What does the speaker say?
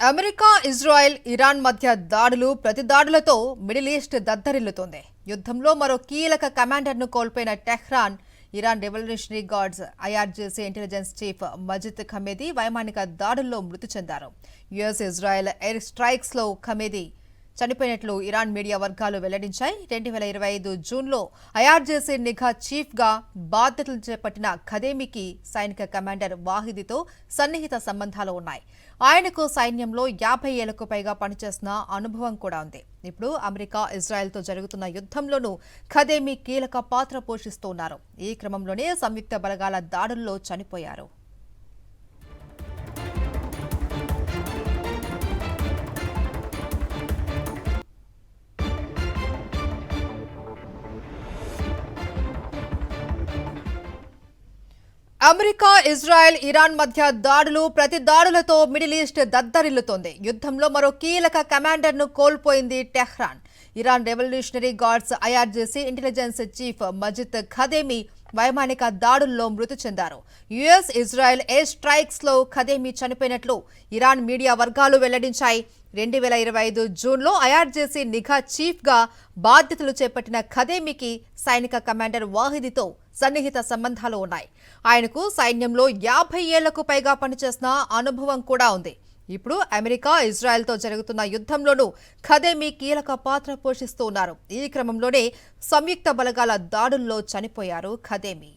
America, Israel, Iran మధ్య దాడులు ప్రతి దాడులతో మిడిల్ ఈస్ట్ దద్దరిల్లుతోంది. యుద్ధంలో మరో కీలక కమాండర్ను కోల్పోయిన Tehran, Iran revolutionary guards IRGC intelligence chief Majid Khamedi వైమానిక దాడుల్లో మృతి చెందారు. యుఎస్, ఇజ్రాయెల్ ఎయిర్ స్ట్రైక్స్ లో ఖమేది చనిపోయినట్లు ఇరాన్ మీడియా వర్గాలు వెల్లడించాయి. 2025 జూన్లో ఐఆర్జీసీ నిఘా చీఫ్గా బాధ్యతలు చేపట్టిన ఖదేమీకి సైనిక కమాండర్ వాహిదీతో సన్నిహిత సంబంధాలు ఉన్నాయి. ఆయనకు సైన్యంలో 50 ఏళ్లకు పైగా పనిచేసిన అనుభవం కూడా ఉంది. ఇప్పుడు అమెరికా, ఇజ్రాయెల్తో జరుగుతున్న యుద్ధంలోనూ ఖదేమీ కీలక పాత్ర పోషిస్తున్నారు. ఈ క్రమంలోనే సంయుక్త బలగాల దాడుల్లో చనిపోయారు. అమెరికా, ఇజ్రాయెల్, ఇరాన్ మధ్య దాడులు ప్రతి దాడులతో మిడిల్ ఈస్ట్ దద్దరిల్లుతోంది. యుద్ధంలో మరో కీలక కమాండర్ను కోల్పోయింది Tehran. Iran revolutionary guards IRGC intelligence chief Majid Khademi వైమానిక దాడుల్లో మృతి చెందారు. యుఎస్, ఇజ్రాయెల్ ఎయిర్ స్ట్రైక్స్ లో ఖదేమీ చనిపోయినట్లు ఇరాన్ మీడియా వర్గాలు వెల్లడించాయి. 2025 జూన్లో ఐఆర్జీసీ నిఘా చీఫ్గా బాధ్యతలు చేపట్టిన ఖదేమీకి సైనిక కమాండర్ వాహిదీతో సన్నిహిత సంబంధాలు ఉన్నాయి. ఆయనకు సైన్యంలో 50 ఏళ్లకు పైగా పనిచేసిన అనుభవం కూడా ఉంది. ఇప్పుడు అమెరికా, ఇజ్రాయెల్తో జరుగుతున్న యుద్ధంలోనూ ఖదేమీ కీలక పాత్ర పోషిస్తూ ఉన్నారు. ఈ క్రమంలోనే సంయుక్త బలగాల దాడుల్లో చనిపోయారు ఖదేమీ.